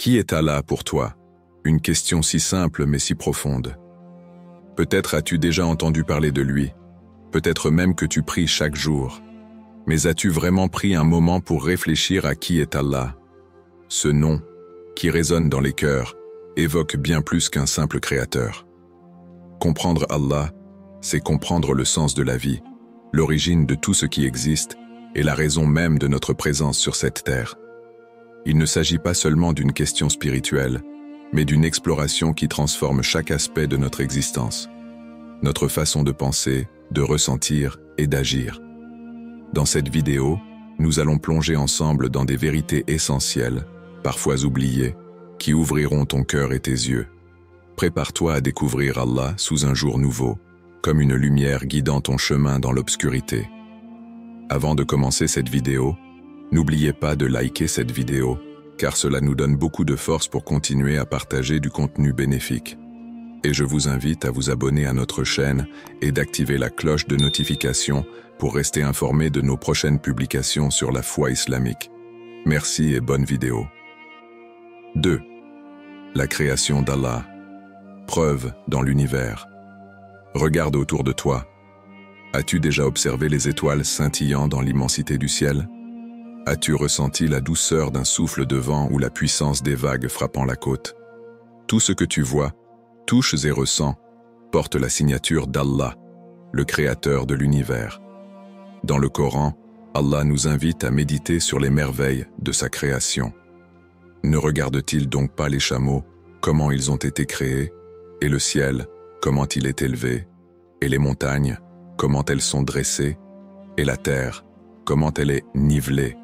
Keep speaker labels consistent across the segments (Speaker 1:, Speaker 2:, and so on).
Speaker 1: Qui est Allah pour toi? Une question si simple mais si profonde. Peut-être as-tu déjà entendu parler de lui, peut-être même que tu pries chaque jour. Mais as-tu vraiment pris un moment pour réfléchir à qui est Allah? Ce nom, qui résonne dans les cœurs, évoque bien plus qu'un simple créateur. Comprendre Allah, c'est comprendre le sens de la vie, l'origine de tout ce qui existe et la raison même de notre présence sur cette terre. Il ne s'agit pas seulement d'une question spirituelle, mais d'une exploration qui transforme chaque aspect de notre existence, notre façon de penser, de ressentir et d'agir. Dans cette vidéo, nous allons plonger ensemble dans des vérités essentielles, parfois oubliées, qui ouvriront ton cœur et tes yeux. Prépare-toi à découvrir Allah sous un jour nouveau, comme une lumière guidant ton chemin dans l'obscurité. Avant de commencer cette vidéo, n'oubliez pas de liker cette vidéo, car cela nous donne beaucoup de force pour continuer à partager du contenu bénéfique. Et je vous invite à vous abonner à notre chaîne et d'activer la cloche de notification pour rester informé de nos prochaines publications sur la foi islamique. Merci et bonne vidéo. 2. La création d'Allah. Preuve dans l'univers. Regarde autour de toi. As-tu déjà observé les étoiles scintillant dans l'immensité du ciel? As-tu ressenti la douceur d'un souffle de vent ou la puissance des vagues frappant la côte? Tout ce que tu vois, touches et ressens, porte la signature d'Allah, le créateur de l'univers. Dans le Coran, Allah nous invite à méditer sur les merveilles de sa création. Ne regarde-t-il donc pas les chameaux, comment ils ont été créés, et le ciel, comment il est élevé, et les montagnes, comment elles sont dressées, et la terre, comment elle est nivelée.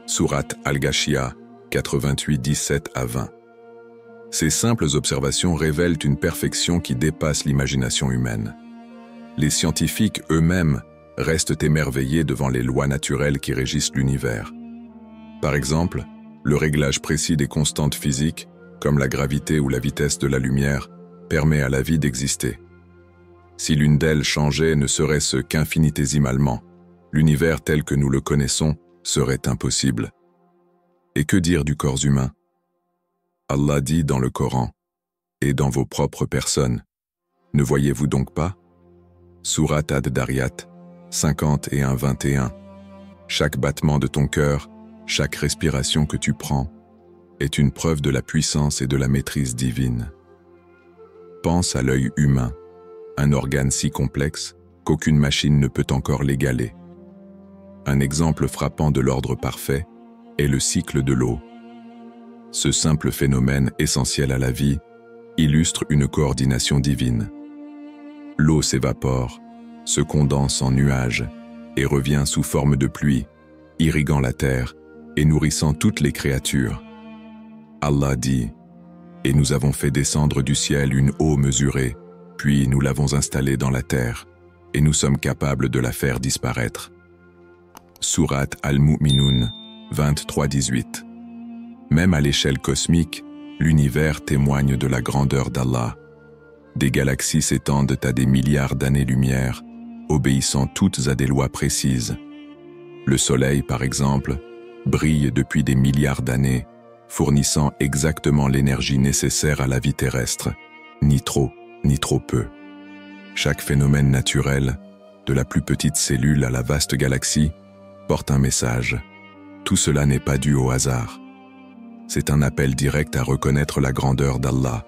Speaker 1: Sourate Al-Ghashiyah, 88, 17 à 20. Ces simples observations révèlent une perfection qui dépasse l'imagination humaine. Les scientifiques eux-mêmes restent émerveillés devant les lois naturelles qui régissent l'univers. Par exemple, le réglage précis des constantes physiques, comme la gravité ou la vitesse de la lumière, permet à la vie d'exister. Si l'une d'elles changeait ne serait-ce qu'infinitésimalement, l'univers tel que nous le connaissons serait impossible. Et que dire du corps humain? Allah dit dans le Coran, « Et dans vos propres personnes, ne voyez-vous donc pas ?» Sourate Ad-Dariyat, 51-21. Chaque battement de ton cœur, chaque respiration que tu prends, est une preuve de la puissance et de la maîtrise divine. Pense à l'œil humain, un organe si complexe qu'aucune machine ne peut encore l'égaler. Un exemple frappant de l'ordre parfait est le cycle de l'eau. Ce simple phénomène essentiel à la vie illustre une coordination divine. L'eau s'évapore, se condense en nuages et revient sous forme de pluie, irriguant la terre et nourrissant toutes les créatures. Allah dit, « Et nous avons fait descendre du ciel une eau mesurée, puis nous l'avons installée dans la terre, et nous sommes capables de la faire disparaître. » Sourate Al-Mu'minun, 23-18. Même à l'échelle cosmique, l'univers témoigne de la grandeur d'Allah. Des galaxies s'étendent à des milliards d'années-lumière, obéissant toutes à des lois précises. Le Soleil, par exemple, brille depuis des milliards d'années, fournissant exactement l'énergie nécessaire à la vie terrestre, ni trop, ni trop peu. Chaque phénomène naturel, de la plus petite cellule à la vaste galaxie, porte un message. Tout cela n'est pas dû au hasard. C'est un appel direct à reconnaître la grandeur d'Allah.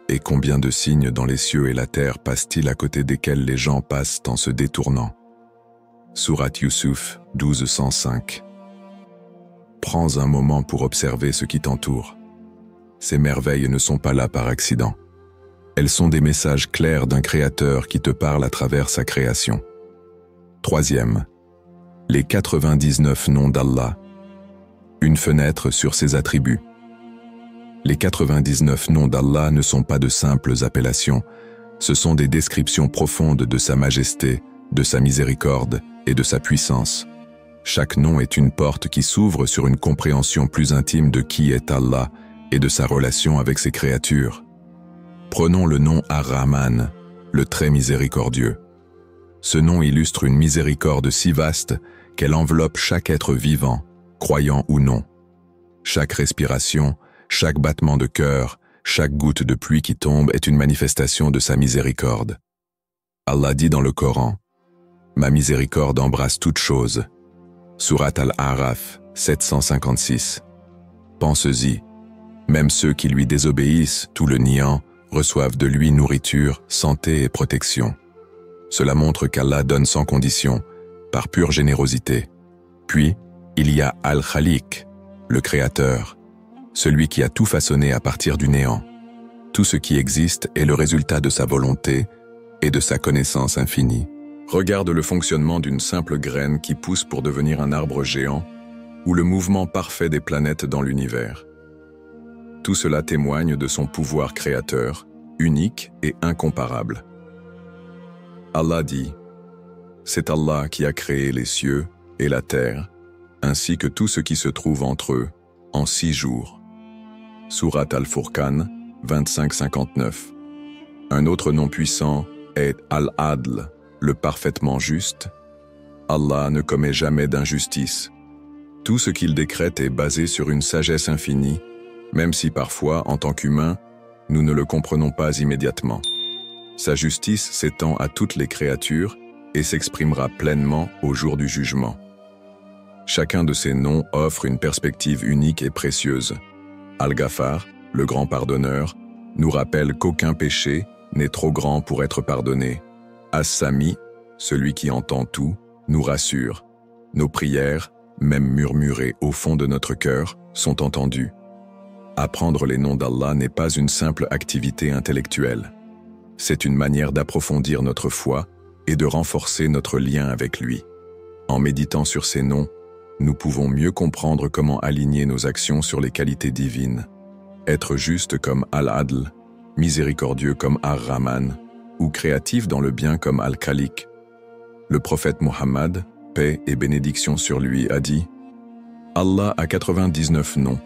Speaker 1: Et combien de signes dans les cieux et la terre passent-ils à côté desquels les gens passent en se détournant? Sourate Yusuf, 12-105. Prends un moment pour observer ce qui t'entoure. Ces merveilles ne sont pas là par accident. Elles sont des messages clairs d'un créateur qui te parle à travers sa création. 3e. Les 99 noms d'Allah. Une fenêtre sur ses attributs. Les 99 noms d'Allah ne sont pas de simples appellations, ce sont des descriptions profondes de sa majesté, de sa miséricorde et de sa puissance. Chaque nom est une porte qui s'ouvre sur une compréhension plus intime de qui est Allah et de sa relation avec ses créatures. Prenons le nom Ar-Rahman, le très miséricordieux. Ce nom illustre une miséricorde si vaste qu'elle enveloppe chaque être vivant, croyant ou non. Chaque respiration, chaque battement de cœur, chaque goutte de pluie qui tombe est une manifestation de sa miséricorde. Allah dit dans le Coran, « Ma miséricorde embrasse toutes choses » Sourate Al-A'raf 756. Pense-y, même ceux qui lui désobéissent, tout le niant, reçoivent de lui nourriture, santé et protection. Cela montre qu'Allah donne sans condition, par pure générosité. Puis, il y a Al-Khaliq, le Créateur, celui qui a tout façonné à partir du néant. Tout ce qui existe est le résultat de sa volonté et de sa connaissance infinie. Regarde le fonctionnement d'une simple graine qui pousse pour devenir un arbre géant, ou le mouvement parfait des planètes dans l'univers. Tout cela témoigne de son pouvoir créateur, unique et incomparable. Allah dit, « C'est Allah qui a créé les cieux et la terre, ainsi que tout ce qui se trouve entre eux, en 6 jours. » Sourate Al-Furqan 25-59. Un autre nom puissant est Al-Adl, le parfaitement juste. Allah ne commet jamais d'injustice. Tout ce qu'il décrète est basé sur une sagesse infinie, même si parfois, en tant qu'humains, nous ne le comprenons pas immédiatement. Sa justice s'étend à toutes les créatures et s'exprimera pleinement au jour du jugement. Chacun de ces noms offre une perspective unique et précieuse. Al-Ghaffar, le grand pardonneur, nous rappelle qu'aucun péché n'est trop grand pour être pardonné. As-Sami, celui qui entend tout, nous rassure. Nos prières, même murmurées au fond de notre cœur, sont entendues. Apprendre les noms d'Allah n'est pas une simple activité intellectuelle. C'est une manière d'approfondir notre foi et de renforcer notre lien avec lui. En méditant sur ces noms, nous pouvons mieux comprendre comment aligner nos actions sur les qualités divines. Être juste comme Al-Adl, miséricordieux comme Ar-Rahman, ou créatif dans le bien comme Al-Khaliq. Le prophète Muhammad, paix et bénédiction sur lui, a dit « Allah a 99 noms.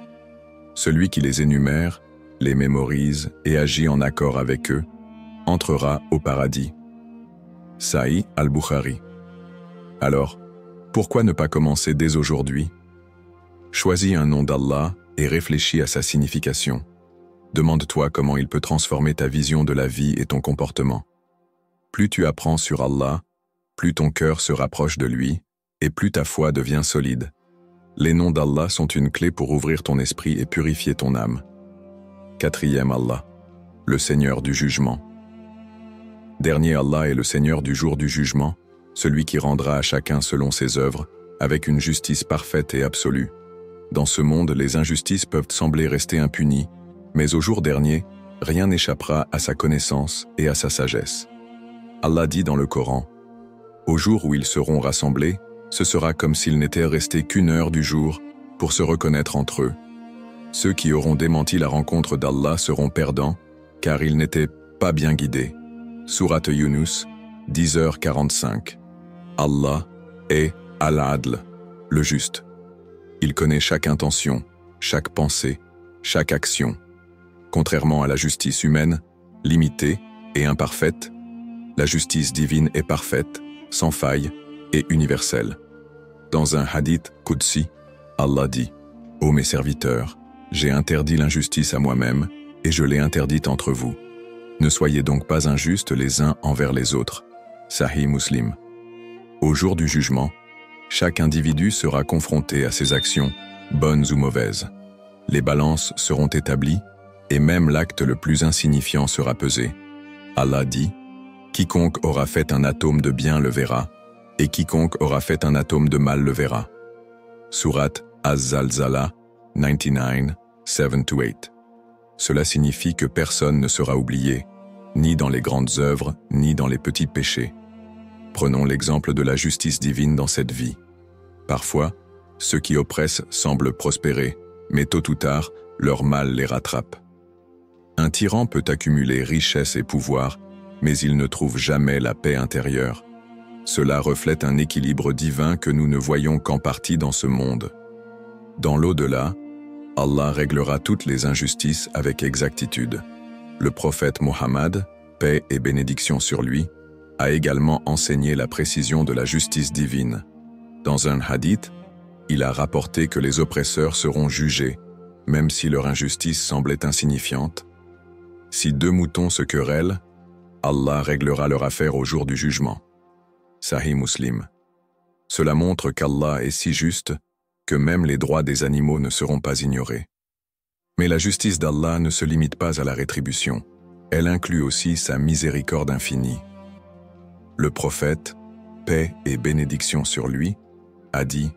Speaker 1: Celui qui les énumère, les mémorise et agit en accord avec eux, entrera au paradis. » Sahih al-Bukhari. Alors, pourquoi ne pas commencer dès aujourd'hui? Choisis un nom d'Allah et réfléchis à sa signification. Demande-toi comment il peut transformer ta vision de la vie et ton comportement. Plus tu apprends sur Allah, plus ton cœur se rapproche de lui et plus ta foi devient solide. Les noms d'Allah sont une clé pour ouvrir ton esprit et purifier ton âme. 4e Allah, le Seigneur du jugement. Dernier Allah est le Seigneur du jour du jugement, celui qui rendra à chacun selon ses œuvres, avec une justice parfaite et absolue. Dans ce monde, les injustices peuvent sembler rester impunies, mais au jour dernier, rien n'échappera à sa connaissance et à sa sagesse. Allah dit dans le Coran, « Au jour où ils seront rassemblés, ce sera comme s'il n'était resté qu'une heure du jour pour se reconnaître entre eux. Ceux qui auront démenti la rencontre d'Allah seront perdants, car ils n'étaient pas bien guidés. » Sourate Yunus, 10h45. Allah est Al-Adl, le juste. Il connaît chaque intention, chaque pensée, chaque action. Contrairement à la justice humaine, limitée et imparfaite, la justice divine est parfaite, sans faille et universelle. Dans un hadith Qudsi, Allah dit « Ô mes serviteurs, j'ai interdit l'injustice à moi-même et je l'ai interdite entre vous. Ne soyez donc pas injustes les uns envers les autres. » Sahih Muslim. Au jour du jugement, chaque individu sera confronté à ses actions, bonnes ou mauvaises. Les balances seront établies et même l'acte le plus insignifiant sera pesé. Allah dit « Quiconque aura fait un atome de bien le verra, et quiconque aura fait un atome de mal le verra. » Sourate Az-Zalzala 99, 7-8. Cela signifie que personne ne sera oublié, ni dans les grandes œuvres, ni dans les petits péchés. Prenons l'exemple de la justice divine dans cette vie. Parfois, ceux qui oppressent semblent prospérer, mais tôt ou tard, leur mal les rattrape. Un tyran peut accumuler richesse et pouvoir, mais il ne trouve jamais la paix intérieure. Cela reflète un équilibre divin que nous ne voyons qu'en partie dans ce monde. Dans l'au-delà, Allah réglera toutes les injustices avec exactitude. Le prophète Muhammad, paix et bénédiction sur lui, a également enseigné la précision de la justice divine. Dans un hadith, il a rapporté que les oppresseurs seront jugés même si leur injustice semblait insignifiante. Si deux moutons se querellent, Allah réglera leur affaire au jour du jugement. Sahih Muslim. Cela montre qu'Allah est si juste que même les droits des animaux ne seront pas ignorés. Mais la justice d'Allah ne se limite pas à la rétribution. Elle inclut aussi sa miséricorde infinie. Le prophète, paix et bénédiction sur lui, a dit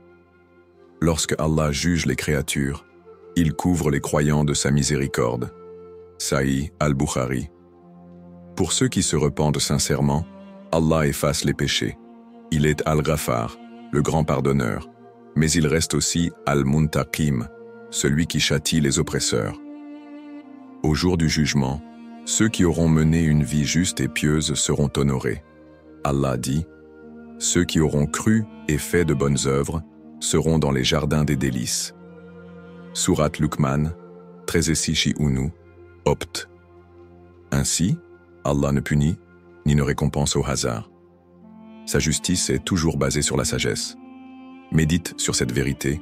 Speaker 1: « Lorsque Allah juge les créatures, il couvre les croyants de sa miséricorde. » Sahih al-Bukhari. Pour ceux qui se repentent sincèrement, Allah efface les péchés. Il est Al-Ghaffar, le grand pardonneur, mais il reste aussi Al-Muntaqim, celui qui châtie les oppresseurs. Au jour du jugement, ceux qui auront mené une vie juste et pieuse seront honorés. Allah dit « Ceux qui auront cru et fait de bonnes œuvres seront dans les jardins des délices. » Sourate Luqman, 13-6 Opt. Ainsi, Allah ne punit ni ne récompense au hasard. Sa justice est toujours basée sur la sagesse. Médite sur cette vérité.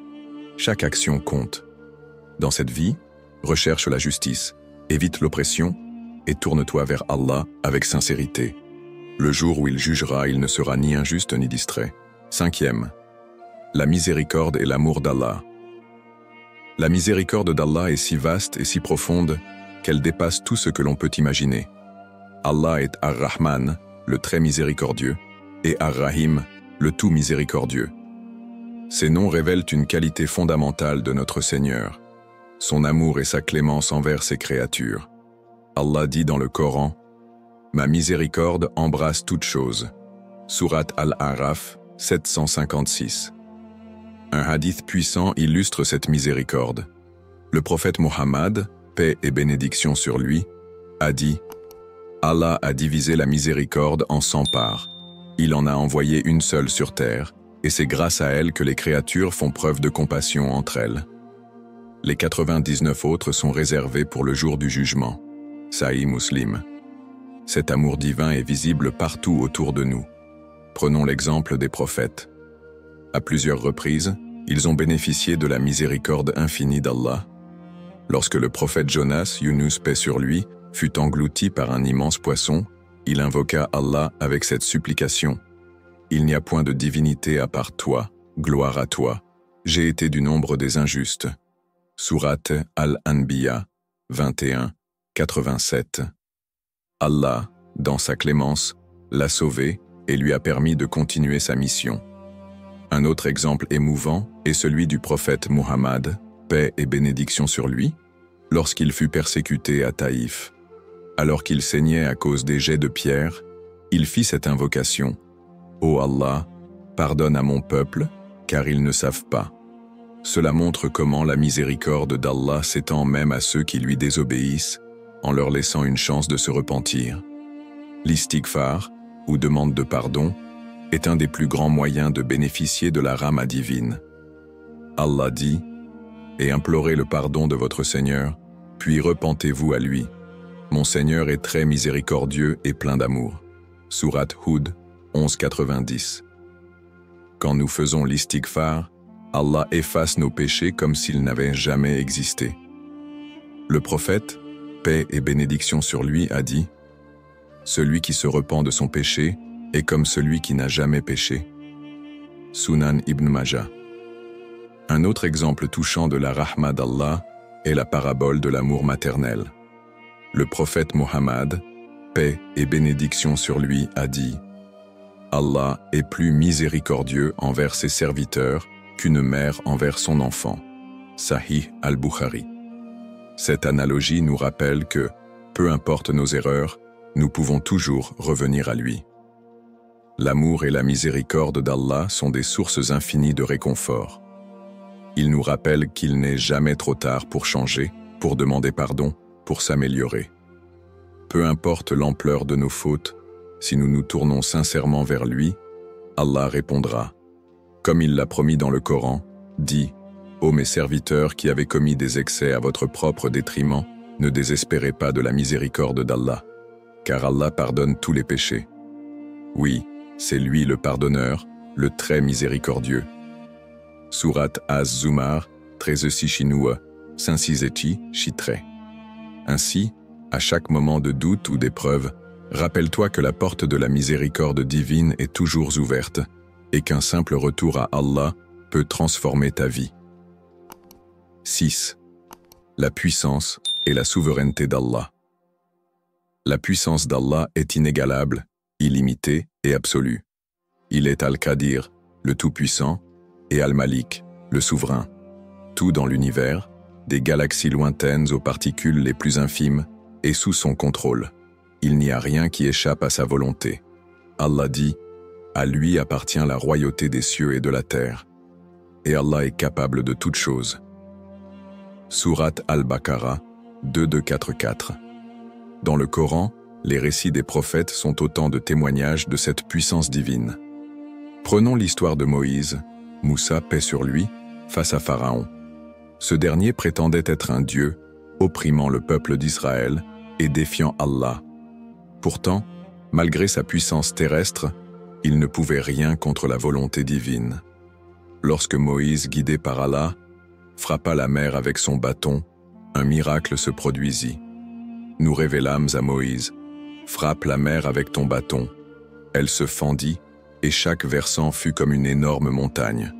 Speaker 1: Chaque action compte. Dans cette vie, recherche la justice, évite l'oppression et tourne-toi vers Allah avec sincérité. Le jour où il jugera, il ne sera ni injuste ni distrait. 5e. La miséricorde et l'amour d'Allah. La miséricorde d'Allah est si vaste et si profonde qu'elle dépasse tout ce que l'on peut imaginer. Allah est Ar-Rahman, le très miséricordieux, et Ar-Rahim, le tout miséricordieux. Ces noms révèlent une qualité fondamentale de notre Seigneur, son amour et sa clémence envers ses créatures. Allah dit dans le Coran « Ma miséricorde embrasse toutes choses » Sourate Al-A'raf, 756. Un hadith puissant illustre cette miséricorde. Le prophète Muhammad, paix et bénédiction sur lui, a dit « Allah a divisé la miséricorde en 100 parts. Il en a envoyé une seule sur terre, et c'est grâce à elle que les créatures font preuve de compassion entre elles. Les 99 autres sont réservés pour le jour du jugement. » Sahih Muslim. Cet amour divin est visible partout autour de nous. Prenons l'exemple des prophètes. À plusieurs reprises, ils ont bénéficié de la miséricorde infinie d'Allah. Lorsque le prophète Jonas, Yunus paix sur lui, fut englouti par un immense poisson, il invoqua Allah avec cette supplication. « Il n'y a point de divinité à part toi, gloire à toi. J'ai été du nombre des injustes. » Sourate Al-Anbiya, 21, 87. Allah, dans sa clémence, l'a sauvé et lui a permis de continuer sa mission. Un autre exemple émouvant est celui du prophète Muhammad, paix et bénédiction sur lui, lorsqu'il fut persécuté à Taïf. Alors qu'il saignait à cause des jets de pierre, il fit cette invocation. « Ô Allah, pardonne à mon peuple, car ils ne savent pas. » Cela montre comment la miséricorde d'Allah s'étend même à ceux qui lui désobéissent, en leur laissant une chance de se repentir. L'istighfar, ou demande de pardon, est un des plus grands moyens de bénéficier de la rahma divine. Allah dit « Et implorez le pardon de votre Seigneur, puis repentez-vous à lui. Mon Seigneur est très miséricordieux et plein d'amour. » Sourate Hud, 11-90. Quand nous faisons l'istighfar, Allah efface nos péchés comme s'ils n'avaient jamais existé. Le prophète, paix et bénédiction sur lui, a dit « Celui qui se repent de son péché est comme celui qui n'a jamais péché. » Sunan Ibn Majah. Un autre exemple touchant de la rahma d'Allah est la parabole de l'amour maternel. Le prophète Muhammad, paix et bénédiction sur lui, a dit « Allah est plus miséricordieux envers ses serviteurs qu'une mère envers son enfant. » Sahih al-Bukhari. Cette analogie nous rappelle que, peu importe nos erreurs, nous pouvons toujours revenir à lui. L'amour et la miséricorde d'Allah sont des sources infinies de réconfort. Il nous rappelle qu'il n'est jamais trop tard pour changer, pour demander pardon, pour s'améliorer. Peu importe l'ampleur de nos fautes, si nous nous tournons sincèrement vers lui, Allah répondra. Comme il l'a promis dans le Coran, dit « Ô mes serviteurs qui avez commis des excès à votre propre détriment, ne désespérez pas de la miséricorde d'Allah, car Allah pardonne tous les péchés. Oui, c'est lui le pardonneur, le très miséricordieux. » Sourate Az-Zumar, 13-6 Sincizeti, Chitré. Ainsi, à chaque moment de doute ou d'épreuve, rappelle-toi que la porte de la miséricorde divine est toujours ouverte et qu'un simple retour à Allah peut transformer ta vie. 6. La puissance et la souveraineté d'Allah. La puissance d'Allah est inégalable, illimitée et absolue. Il est Al-Qadir, le Tout-Puissant, et Al-Malik, le Souverain. Tout dans l'univers, des galaxies lointaines aux particules les plus infimes, est sous son contrôle. Il n'y a rien qui échappe à sa volonté. Allah dit, « À lui appartient la royauté des cieux et de la terre. » Et Allah est capable de toutes choses. Sourate Al-Baqarah 2.2.4. Dans le Coran, les récits des prophètes sont autant de témoignages de cette puissance divine. Prenons l'histoire de Moïse, Moussa, paix sur lui, face à Pharaon. Ce dernier prétendait être un dieu, opprimant le peuple d'Israël et défiant Allah. Pourtant, malgré sa puissance terrestre, il ne pouvait rien contre la volonté divine. Lorsque Moïse, guidé par Allah, frappa la mer avec son bâton, un miracle se produisit. Nous révélâmes à Moïse, « Frappe la mer avec ton bâton. » Elle se fendit, et chaque versant fut comme une énorme montagne.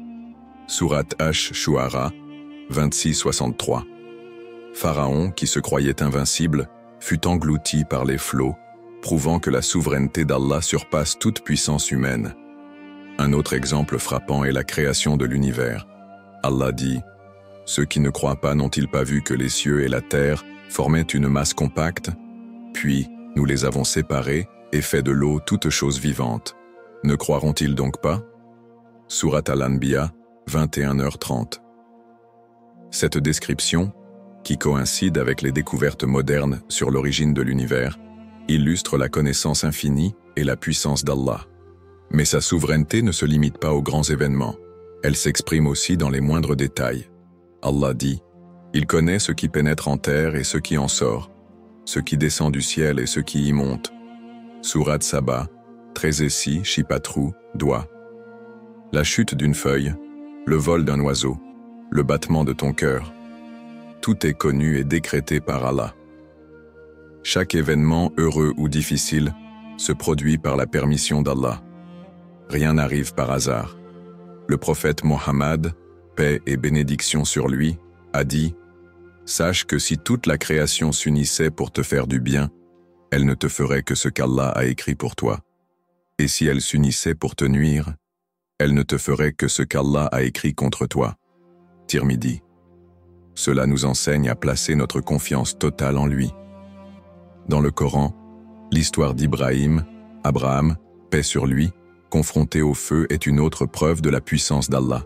Speaker 1: Sourate Ash-Shu'ara 26-63. Pharaon, qui se croyait invincible, fut englouti par les flots, prouvant que la souveraineté d'Allah surpasse toute puissance humaine. Un autre exemple frappant est la création de l'univers. Allah dit, « Ceux qui ne croient pas n'ont-ils pas vu que les cieux et la terre formaient une masse compacte? Puis, nous les avons séparés et fait de l'eau toute chose vivante. Ne croiront-ils donc pas ?» Sourate Al-Anbiya 21h30. Cette description, qui coïncide avec les découvertes modernes sur l'origine de l'univers, illustre la connaissance infinie et la puissance d'Allah. Mais sa souveraineté ne se limite pas aux grands événements. Elle s'exprime aussi dans les moindres détails. Allah dit, « Il connaît ce qui pénètre en terre et ce qui en sort, ce qui descend du ciel et ce qui y monte. » Sourate Saba, Trésessi, Chipatrou, Doigt. La chute d'une feuille, le vol d'un oiseau, le battement de ton cœur. Tout est connu et décrété par Allah. Chaque événement, heureux ou difficile, se produit par la permission d'Allah. Rien n'arrive par hasard. Le prophète Mohammed, paix et bénédiction sur lui, a dit « Sache que si toute la création s'unissait pour te faire du bien, elle ne te ferait que ce qu'Allah a écrit pour toi. Et si elle s'unissait pour te nuire, elle ne te ferait que ce qu'Allah a écrit contre toi. » Tirmidhi. Cela nous enseigne à placer notre confiance totale en lui. Dans le Coran, l'histoire d'Ibrahim, Abraham, paix sur lui, confronté au feu est une autre preuve de la puissance d'Allah.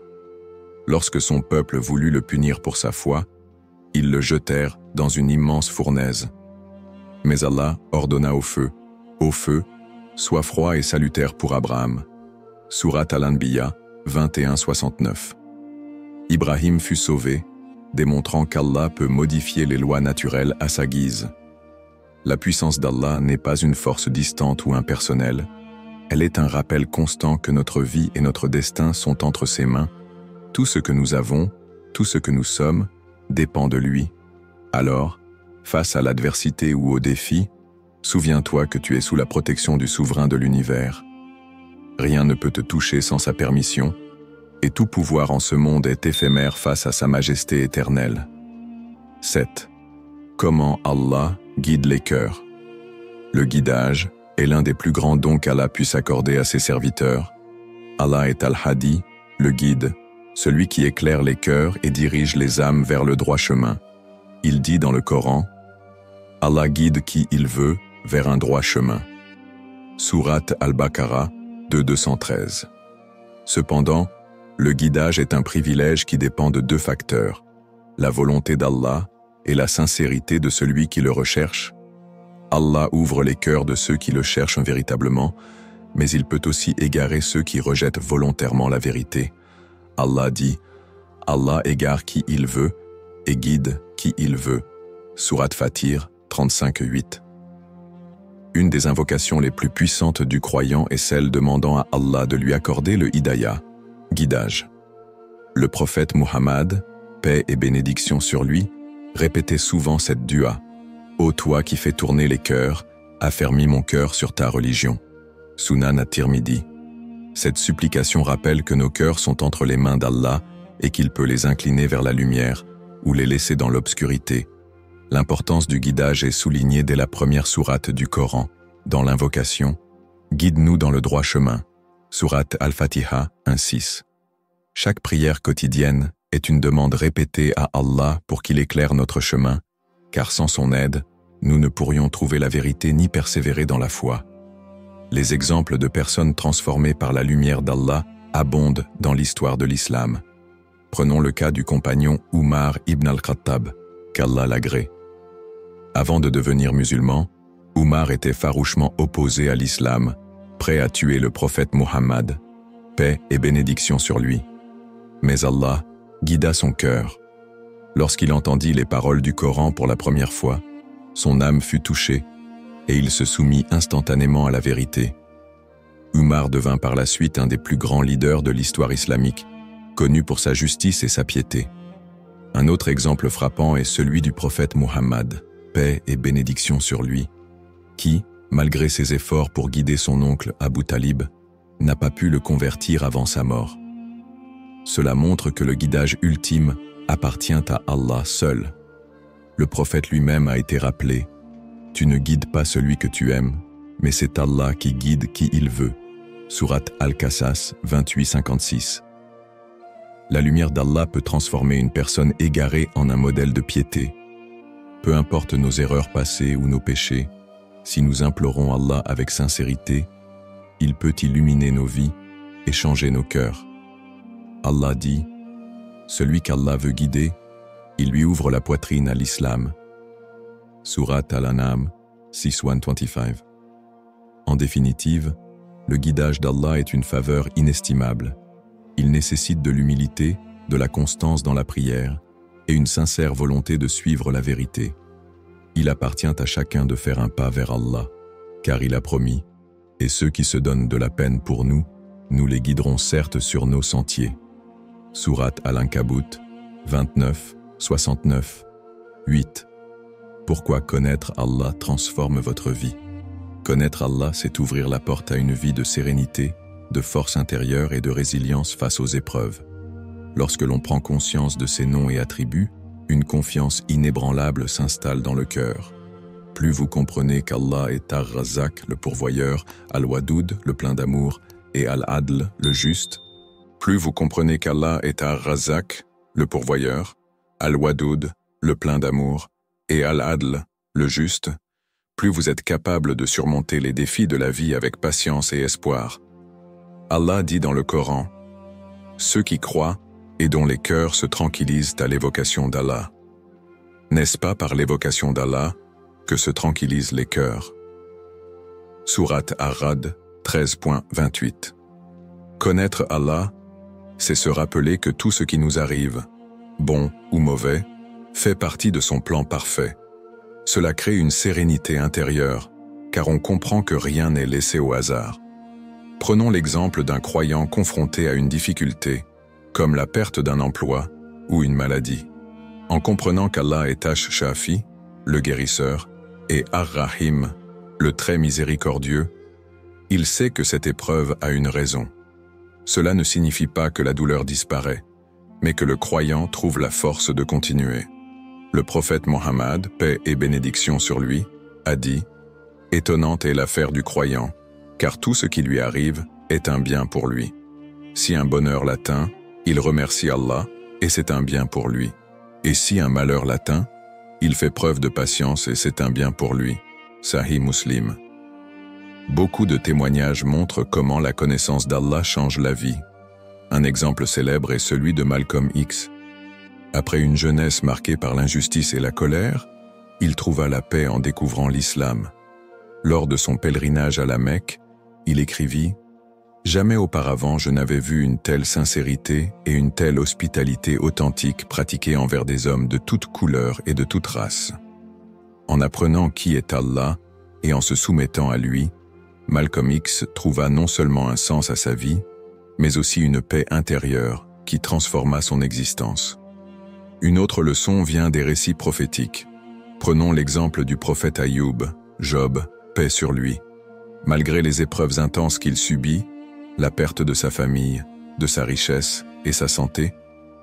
Speaker 1: Lorsque son peuple voulut le punir pour sa foi, ils le jetèrent dans une immense fournaise. Mais Allah ordonna au feu, « Sois froid et salutaire pour Abraham. » Sourate Al-Anbiya 21-69. Ibrahim fut sauvé, démontrant qu'Allah peut modifier les lois naturelles à sa guise. La puissance d'Allah n'est pas une force distante ou impersonnelle, elle est un rappel constant que notre vie et notre destin sont entre ses mains. Tout ce que nous avons, tout ce que nous sommes, dépend de lui. Alors, face à l'adversité ou au défi, souviens-toi que tu es sous la protection du souverain de l'univers. Rien ne peut te toucher sans sa permission, et tout pouvoir en ce monde est éphémère face à sa majesté éternelle. 7. Comment Allah guide les cœurs? Le guidage est l'un des plus grands dons qu'Allah puisse accorder à ses serviteurs. Allah est Al-Hadi, le guide, celui qui éclaire les cœurs et dirige les âmes vers le droit chemin. Il dit dans le Coran, « Allah guide qui il veut vers un droit chemin. » Sourate Al-Baqarah 2.213. Cependant, le guidage est un privilège qui dépend de deux facteurs, la volonté d'Allah et la sincérité de celui qui le recherche. Allah ouvre les cœurs de ceux qui le cherchent véritablement, mais il peut aussi égarer ceux qui rejettent volontairement la vérité. Allah dit, « Allah égare qui il veut et guide qui il veut. » Sourate Fatir 35.8. Une des invocations les plus puissantes du croyant est celle demandant à Allah de lui accorder le hidayah, guidage. Le prophète Muhammad, paix et bénédiction sur lui, Répétez souvent cette dua. Ô toi qui fais tourner les cœurs, affermis mon cœur sur ta religion. Sunan at-Tirmidhi. Cette supplication rappelle que nos cœurs sont entre les mains d'Allah et qu'il peut les incliner vers la lumière ou les laisser dans l'obscurité. L'importance du guidage est soulignée dès la première sourate du Coran, dans l'invocation « Guide-nous dans le droit chemin » sourate Al-Fatiha 1:6. Chaque prière quotidienne est une demande répétée à Allah pour qu'il éclaire notre chemin, car sans son aide, nous ne pourrions trouver la vérité ni persévérer dans la foi. Les exemples de personnes transformées par la lumière d'Allah abondent dans l'histoire de l'islam. Prenons le cas du compagnon Umar ibn al-Khattab, qu'Allah l'agrée. Avant de devenir musulman, Umar était farouchement opposé à l'islam, prêt à tuer le prophète Muhammad, paix et bénédiction sur lui. Mais Allah guida son cœur. Lorsqu'il entendit les paroles du Coran pour la première fois, son âme fut touchée et il se soumit instantanément à la vérité. Umar devint par la suite un des plus grands leaders de l'histoire islamique, connu pour sa justice et sa piété. Un autre exemple frappant est celui du prophète Muhammad, paix et bénédiction sur lui, qui, malgré ses efforts pour guider son oncle Abu Talib, n'a pas pu le convertir avant sa mort. Cela montre que le guidage ultime appartient à Allah seul. Le prophète lui-même a été rappelé « Tu ne guides pas celui que tu aimes, mais c'est Allah qui guide qui il veut » sourate Al-Qasas 28-56. La lumière d'Allah peut transformer une personne égarée en un modèle de piété. Peu importe nos erreurs passées ou nos péchés, si nous implorons Allah avec sincérité, il peut illuminer nos vies et changer nos cœurs. Allah dit « Celui qu'Allah veut guider, il lui ouvre la poitrine à l'islam. » Sourate Al-An'am 6:125. En définitive, le guidage d'Allah est une faveur inestimable. Il nécessite de l'humilité, de la constance dans la prière et une sincère volonté de suivre la vérité. Il appartient à chacun de faire un pas vers Allah, car il a promis, et ceux qui se donnent de la peine pour nous, nous les guiderons certes sur nos sentiers. Sourate Al-Ankabut 29, 69, 8. Pourquoi connaître Allah transforme votre vie? Connaître Allah, c'est ouvrir la porte à une vie de sérénité, de force intérieure et de résilience face aux épreuves. Lorsque l'on prend conscience de ses noms et attributs, une confiance inébranlable s'installe dans le cœur. Plus vous comprenez qu'Allah est Ar-Razzaq, le pourvoyeur, Al-Wadoud, le plein d'amour, et Al-Adl, le juste, plus vous comprenez qu'Allah est Ar-Razzaq, le pourvoyeur, Al-Wadoud, le plein d'amour, et Al-Adl, le juste, plus vous êtes capable de surmonter les défis de la vie avec patience et espoir. Allah dit dans le Coran, « Ceux qui croient et dont les cœurs se tranquillisent à l'évocation d'Allah. N'est-ce pas par l'évocation d'Allah que se tranquillisent les cœurs ?» Sourate Ar-Ra'd 13.28. Connaître Allah, c'est se rappeler que tout ce qui nous arrive, bon ou mauvais, fait partie de son plan parfait. Cela crée une sérénité intérieure, car on comprend que rien n'est laissé au hasard. Prenons l'exemple d'un croyant confronté à une difficulté, comme la perte d'un emploi ou une maladie. En comprenant qu'Allah est Ash-Shafi, le guérisseur, et Ar-Rahim, le très miséricordieux, il sait que cette épreuve a une raison. Cela ne signifie pas que la douleur disparaît, mais que le croyant trouve la force de continuer. Le prophète Mohammed, paix et bénédiction sur lui, a dit « Étonnante est l'affaire du croyant, car tout ce qui lui arrive est un bien pour lui. Si un bonheur l'atteint, il remercie Allah et c'est un bien pour lui. Et si un malheur l'atteint, il fait preuve de patience et c'est un bien pour lui. » Sahih Muslim. Beaucoup de témoignages montrent comment la connaissance d'Allah change la vie. Un exemple célèbre est celui de Malcolm X. Après une jeunesse marquée par l'injustice et la colère, il trouva la paix en découvrant l'islam. Lors de son pèlerinage à la Mecque, il écrivit « Jamais auparavant je n'avais vu une telle sincérité et une telle hospitalité authentique pratiquée envers des hommes de toute couleur et de toute race. » En apprenant qui est Allah et en se soumettant à lui, Malcolm X trouva non seulement un sens à sa vie, mais aussi une paix intérieure qui transforma son existence. Une autre leçon vient des récits prophétiques. Prenons l'exemple du prophète Ayoub, Job, paix sur lui. Malgré les épreuves intenses qu'il subit, la perte de sa famille, de sa richesse et sa santé,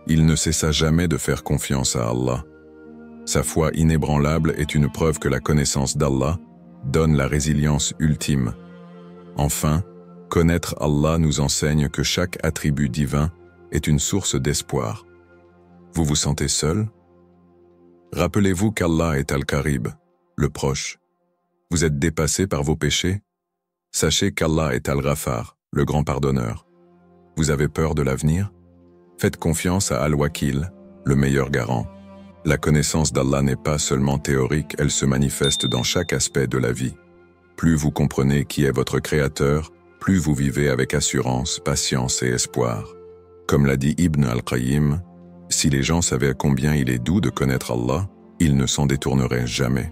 Speaker 1: il ne cessa jamais de faire confiance à Allah. Sa foi inébranlable est une preuve que la connaissance d'Allah donne la résilience ultime. Enfin, connaître Allah nous enseigne que chaque attribut divin est une source d'espoir. Vous vous sentez seul? Rappelez-vous qu'Allah est Al-Qarib, le proche. Vous êtes dépassé par vos péchés? Sachez qu'Allah est Al-Ghafar, le grand pardonneur. Vous avez peur de l'avenir? Faites confiance à Al-Wakil, le meilleur garant. La connaissance d'Allah n'est pas seulement théorique, elle se manifeste dans chaque aspect de la vie. Plus vous comprenez qui est votre Créateur, plus vous vivez avec assurance, patience et espoir. Comme l'a dit Ibn al-Qayyim, si les gens savaient combien il est doux de connaître Allah, ils ne s'en détourneraient jamais.